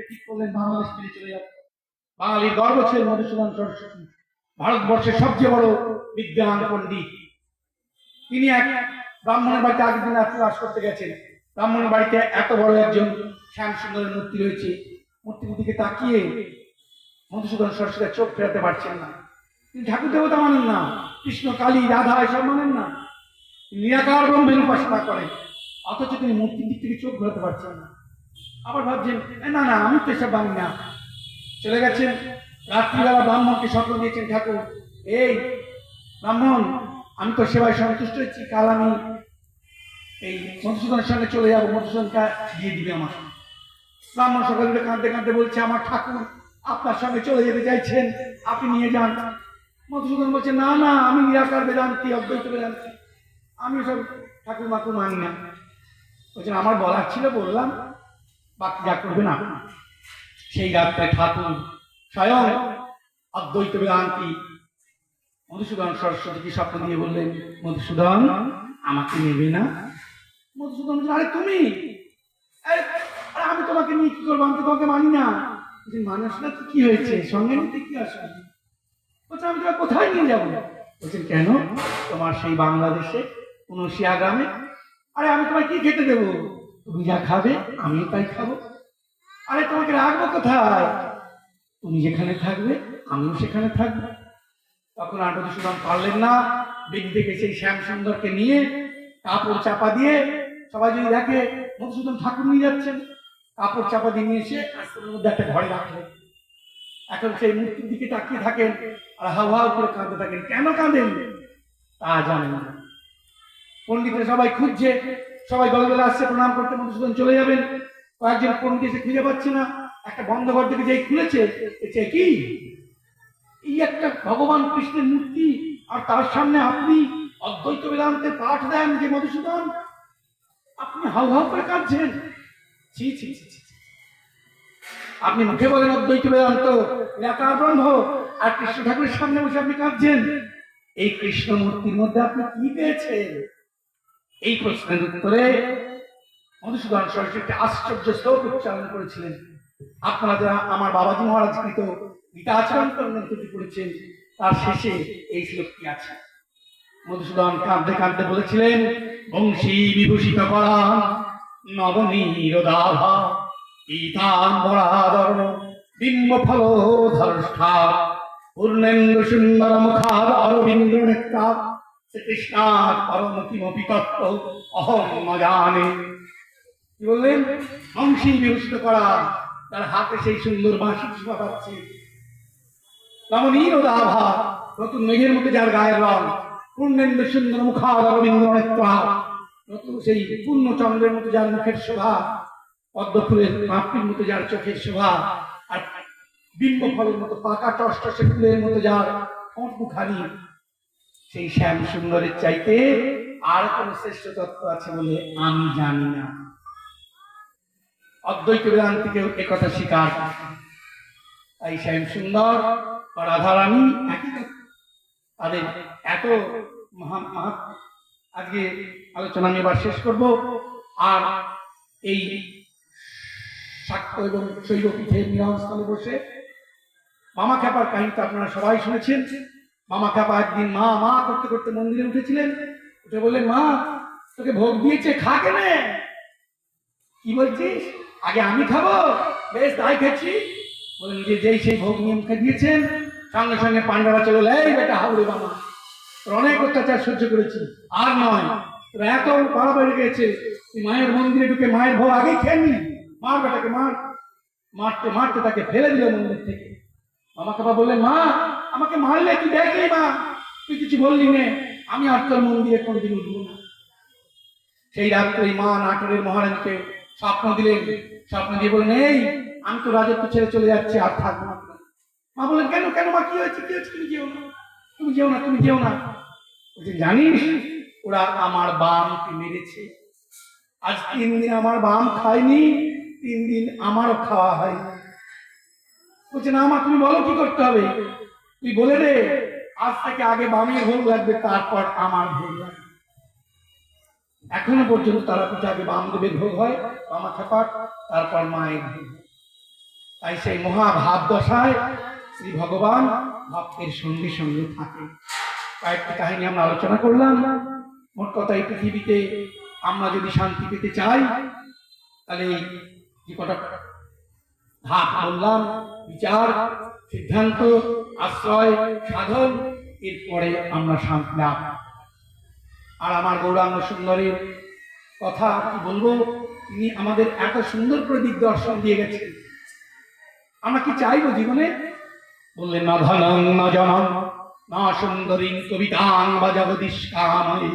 ঠিক করলেন বাংলাদেশ ফিরে চলে যাবে। বাঙালির গর্ব ছিলেন মধুসূদন সরস্বতী, ভারতবর্ষের সবচেয়ে বড় বিদ্যান পণ্ডিত। তিনি এক ব্রাহ্মণের বাড়িতে আগের দিন রাত্রে বাস করতে গেছেন। ব্রাহ্মণের বাড়িতে এত বড় একজন শ্যাম সুন্দরের মূর্তি রয়েছে, মূর্তির দিকে তাকিয়ে মধুসূদন সরস্বতী চোখ ফেরাতে পারছেন না। তিনি ঠাকুর দেবতা মানেন না, কৃষ্ণ কালী রাধা এসব মানেন না, নিরাকার ব্রহ্মের উপাসনা করেন, অথচ তিনি মূর্তির দিক থেকে চোখ ঘোরাতে পারছেন না। আবার ভাবছেন না না, আমি তো এসব মানি না। চলে গেছেন। রাত্রিবেলা ব্রাহ্মণকে স্বপ্ন দিয়েছেন, ঠাকুর এই ব্রাহ্মণ, আমি তো সেবায় সন্তুষ্ট হয়েছি, কাল আমি এই মধুসূদনের সঙ্গে চলে যাবো, মধুসূদনটা দিয়ে দিবে আমার। ব্রাহ্মণ সকালে উঠে কাঁদতে কাঁদতে বলছে, আমার ঠাকুর আপনার সঙ্গে চলে যেতে চাইছেন, আপনি নিয়ে যান। মধুসূদন বলছে, না না, আমি নিরাকার বেদান্তি, অদ্বৈত বেদান্তি, আমি সব ঠাকুর মাকুর মানি না। বলছেন আমার বলার ছিল বললাম, বাকি যা করবেন আপনি। সেই রাত্রে ঠাকুর স্বয়ং অদ্বৈত বেদান্তি মধুসূদন সরস্বতীকে স্বপ্ন দিয়ে বললেন, মধুসূদন আমাকে নেবে না? মধুসূদন বলছেন, আরে তুমি, আরে আমি তোমাকে নিয়ে কি করবো, আমি তো তোমাকে মানি না। মানুষ না তো কি হয়েছে, সঙ্গে নিতে কি আসবে? বলছে আমি তোমাকে কোথায় নিয়ে যাবো? বলছেন কেন, তোমার সেই বাংলাদেশে কুনশিয়া গ্রামে। আরে আমি তোমায় কি খেতে দেবো? তুমি যা খাবে আমিও তাই খাবো। আরে তোমাকে রাখবো কোথায়? তুমি যেখানে থাকবে আমিও সেখানে থাকবো। তখন আর মধুসূদন পারলেন না, বেদ থেকে সেই শ্যাম সুন্দরকে নিয়ে কাপড় চাপা দিয়ে, সবাই যদি দেখে মধুসূদন ঠাকুর নিয়ে যাচ্ছেন, কাপড় চাপা দিয়ে নিয়ে এসে আশ্রমের মধ্যে একটা ঘরে রাখলেন। এখন সেই মূর্তির দিকে তাকিয়ে থাকেন আর হাউ হাউ করে কাঁদতে থাকেন। কেন কাঁদেন তা জানেন না। পণ্ডিতরা সবাই খুঁজছে, সবাই দলে দলে আসছে প্রণাম করতে, মধুসূদন চলে যাবেন। কয়েকজন পণ্ডিত এসে খুঁজে পাচ্ছে না। একটা বন্ধ ঘর থেকে যেই খুলেছে, কি এই একটা ভগবান কৃষ্ণের মূর্তি, আর তার সামনে আপনি অদ্বৈত বেদান্তের পাঠ দেন যে মধুসূদন, আপনি হাউ হাউ করে কাঁদছেন। ছি ছি ছি ছি, আপনি মুখে বলেন অদ্বৈত বেদান্ত নিরাকার ব্রহ্ম, আর কৃষ্ণ ঠাকুরের সামনে বসে আপনি কাঁদছেন। এই কৃষ্ণ মূর্তির মধ্যে আপনি কি পেয়েছেন? এই প্রশ্নের উত্তরে মধুসূদন সরস্বতী একটি আশ্চর্য শ্লোক উচ্চারণ করেছিলেন। আপনারা যারা আমার বাবাজি মহারাজ কৃত গীতা আচরণ গ্রন্থটি পড়েছেন, তার শেষে এই শ্লোকটি আছে। মধুসূদন কাঁদতে কাঁদতে বলেছিলেন, বংশী বিভূষিত করা নবনীরদাভা পীতাম্বরাদর্ণ বিম্ব ফল ধর্ষ্ঠা পূর্ণেন্দু সুন্দর মুখাদ অরবিন্দ নেত্রা শ্রীকৃষ্ণার পরম কিমপি তত্ত্ব অহং ন জানে। কি বললেন? বংশী বিভূষিত করা, তার হাতে সেই সুন্দর বাঁশি শোভা পাচ্ছে। নবনীরদাভা, নতুন মেঘের মধ্যে যার গায়ের রং, পূর্ণেন্দু সুন্দর মুখাদ অরবিন্দ নেত্রা, নতুন সেই পূর্ণ চন্দ্রের মতো যার মুখের শোভা, পদ্ম ফুলের পাপড়ির মতো যার চোখের শোভা, আর বিম্ব ফলের মতো পাকা টসটসে ফুলের মতো যার ঠোঁট মুখানি, সেই শ্যাম সুন্দরের চাইতে আর কোন শ্রেষ্ঠ তত্ত্ব আছে বলে আমি জানি না। অদ্বৈত বেদান্তিকেও একথা স্বীকার। তাই শ্যাম সুন্দর বা রাধারানী একই তত্ত্ব। তাদের এত মহা আজকে আলোচনা আমি এবার শেষ করব। আর এই শাক্ত এবং শৈবপীঠের মিলনস্থলে বসে মামা খ্যাপার কাহিনী আপনারা সবাই শুনেছেন। মামা খ্যাপা একদিন মা মা করতে করতে মন্দিরে উঠেছিলেন। উঠে বললেন, মা তোকে ভোগ দিয়েছে, খা কেনে? কি বলছিস? আগে আমি খাবো? বেশ তাই খাচ্ছি। বলেন যে যেই সেই ভোগ নিয়ে মুখে দিয়েছেন, সঙ্গে সঙ্গে পাণ্ডারা চলে, এই বেটা হাবড়ে মামা, তোর অনেক অত্যাচার সহ্য করেছি, আর নয়, তোর এত পাড়া বেড়ে গেছে, তুই মায়ের মন্দিরে ঢুকে মায়ের ভোগ আগেই খেয়ে নি। মার বেটাকে মার। মারতে মারতে তাকে ফেলে দিল মন্দির থেকে। মামা খ্যাপা বললেন, মা আমাকে মারলে তুই দেখলি মা, তুই কিছু বললি নে, আমি আর তোর মন্দিরে কোনদিন উঠবো না। সেই রাত্রে মা নাটোরের মহারানীকে স্বপ্ন দিলেন। স্বপ্ন দিয়ে বললেন, এই আমি তো রাজত্ব ছেড়ে চলে যাচ্ছি, আর থাকবো না। মা বললেন, কেন কেন মা, কি হয়েছে কি হয়েছে? তুমি যেও না, তুমি যেও না, তুমি যেও না। জানিস ওরা আমার বামকে মেরেছে, আজ 3 দিন আমার বাম খায়নি, 3 দিন আমারও খাওয়া হয়। বলছে, না মা তুমি বলো কি করতে হবে? তুই বলে দে আজ থেকে আগে বামের ভোগ লাগবে, তারপর আমার ভোগ লাগবে। এখনো পর্যন্ত তারা পূজা আগে বামদেবের ভোগ হয়, মামা খ্যাপার, তারপর মায়ের ভোগ। তাই সেই মহাভাব দশায় শ্রী ভগবান ভক্তের সঙ্গে সঙ্গে থাকে। কয়েকটি কাহিনী আমরা আলোচনা করলাম। মোট কথা, এই পৃথিবীতে আমরা যদি শান্তি পেতে চাই, তাহলে এই যে কটা ধাপ বললাম, বিচার, সিদ্ধান্ত, আশ্রয়, সাধন, এরপরে আমরা শান্তি লাভ। আর আমার গৌরাঙ্গ সুন্দরের কথা কি বলবো, তিনি আমাদের এত সুন্দর করে দিক দর্শন দিয়ে গেছেন। আমরা কি চাইবো জীবনে? বললেন, না ধনং না জনং না সুন্দরী কবিতাং বা জগদীশ কামে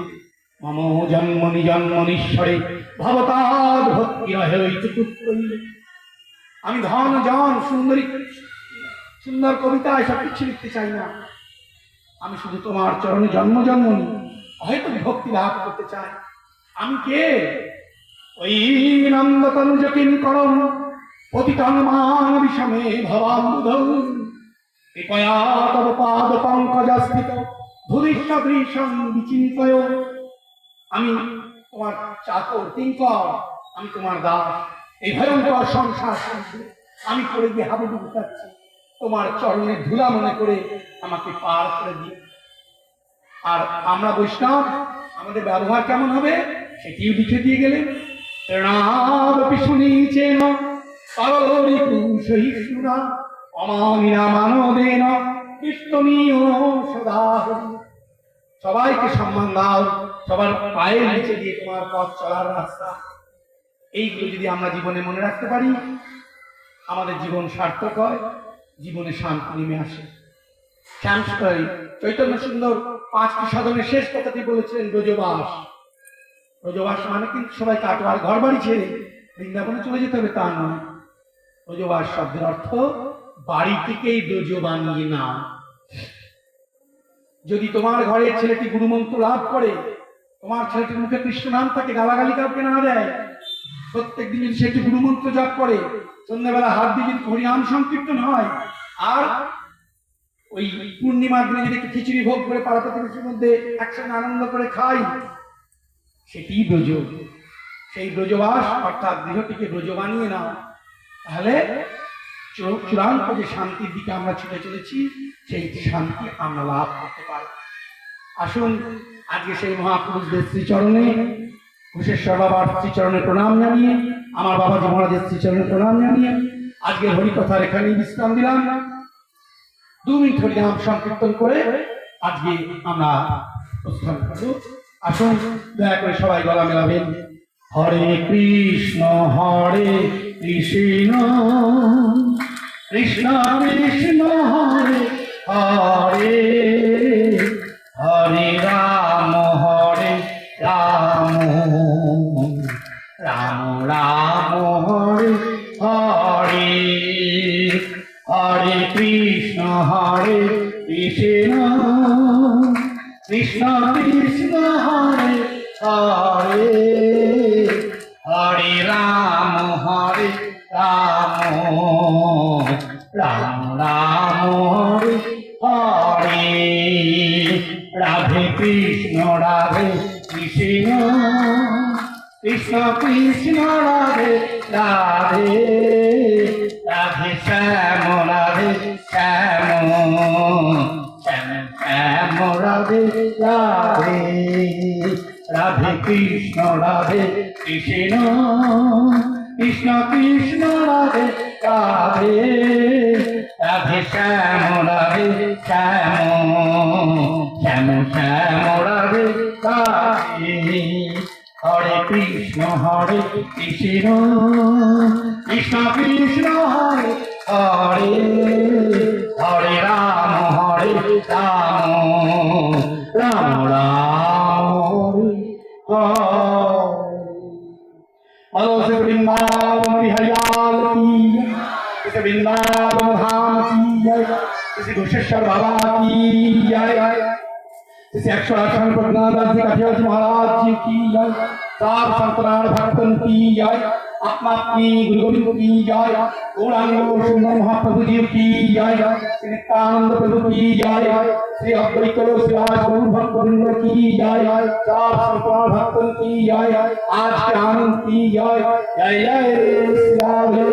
মম জন্মনি জন্মনীশ্বরে ভবতাদ ভক্তি রহেইতুকুত্তৈ। আমি ধন জন সুন্দরী সুন্দর কবিতা এসব কিছু লিখতে চাই না। আমি শুধু তোমার চরণে জন্ম জন্মনি হয়তো ভক্তি লাভ করতে চাই। আমি কে? ওই নন্দতনুজ কিঙ্করম পতিতং মান বিষমে ভবাম্বুধৌ কৃপয়া তব পাদ পঙ্কজস্থিত ধূলিসদৃশং বিচিন্তয়। আমি তোমার চাকর কিঙ্কর, আমি তোমার দাস। এই ভয়ঙ্কর সংসার আমি করে গিয়ে হাবুডুবু খাচ্ছি, তোমার চরণে ধুলা মনে করে আমাকে পার করে দিই। আর আমরা বৈষ্ণব, আমাদের ব্যবহার কেমন হবে সেটিও লিখে দিয়ে গেলেন। প্রণাদপি শুনিছেন সহিষ্ণুরা অমামিনা মানবেন কীর্তনীয় সদা হরি। সবাইকে সম্মান দাও, সবার পায়ের নিচে দিয়ে তোমার পথ চলার রাস্তা। এইগুলো যদি আমরা জীবনে মনে রাখতে পারি, আমাদের জীবন সার্থক হয়, জীবনে শান্তি নেমে আসে। চৈতন্য সুন্দর 5টি সাধনের শেষ কথাটি বলেছিলেন, ব্রজবাস। ব্রজবাস মানে কিন্তু সবাই কাটোয়ার ঘর বাড়ি ছেড়ে বৃন্দাবনে চলে যেতে হবে তা নয়। ব্রজবাস শব্দের অর্থ বাড়ি থেকেই ব্রজ বানিয়ে না। যদি তোমার ঘরের ছেলেটি গুরুমন্ত্র লাভ করে, তোমার ছেলেটির মুখে কৃষ্ণ নাম থাকে, গালাগালি কাউকে না দেয়, প্রত্যেক দিন যদি সেটি গুরুমন্ত্র জপ করে, সন্ধ্যাবেলা হাত দিয়ে যদি হরিনাম সংকীর্তন হয়, আর ওই পূর্ণিমার দিনে যদি একটু খিচুড়ি ভোগ করে পাড়া প্রতিবেশীর মধ্যে একসঙ্গে আনন্দ করে খাই, সেটি ব্রজ। সেই ব্রজবাস অর্থাৎ গৃহটিকে ব্রজ বানিয়ে নাও, তাহলে চূড়ান্ত যে শান্তির দিকে আমরা ছুটে চলেছি, সেই শান্তি আমরা লাভ করতে পারি। আসুন আজকে সেই মহাপুরুষদের শ্রীচরণে, ঘোষেশ্বর বাবার শ্রীচরণে প্রণাম জানিয়ে, আমার বাবাজি মহারাজের শ্রীচরণে প্রণাম জানিয়ে আজকে হরিকথার এখানেই বিশ্রাম দিলাম। 2 মিনিট হরিনাম সংকীর্তন করে আজকে আমরা প্রস্থান করব। আসুন দয়া করে সবাই গলা মেলাবেন। হরে কৃষ্ণ কৃষ্ণ কৃষ্ণ কৃষ্ণ হরে হরে, হরে রাম রাম রাম হরে হরে, হরে কৃষ্ণ কৃষ্ণ কৃষ্ণ কৃষ্ণ হরে হরে, হরে রাম রাম রাম হরে হরে, রাধে কৃষ্ণ কৃষ্ণ কৃষ্ণ কৃষ্ণ রাধে রাধে, রাধে শ্যাম শ্যাম শ্যাম শ্যাম রাধে রাধে, রাধে কৃষ্ণ কৃষ্ণ কৃষ্ণ কৃষ্ণ রাধে রাধে, রাধে শ্যাম শ্যাম শ্যাম শ্যাম রাধে রাধে, হরে কৃষ্ণ কৃষ্ণ কৃষ্ণ কৃষ্ণ হরে হরে, হরে রাম রাম রাম हरे हरे। वृंदावन बिहार की, इस वृंदावन धाम की जय, इस घोषेश्वर बाबा की जय, इस 108 प्रज्ञादास जी महाराज जी की जय, सब संतनान भक्तन की जय, आत्मा की गुरु गोविंद की जय, गौरांग सुंदर महाप्रभु जी की जय, नित्यानंद प्रभु की जय, श्री अद्वैत श्रीवास गौर भक्त वृंद की जय, सब संतनान भक्तन की जय, आज के आनंद की जय, जय जय श्री राधे।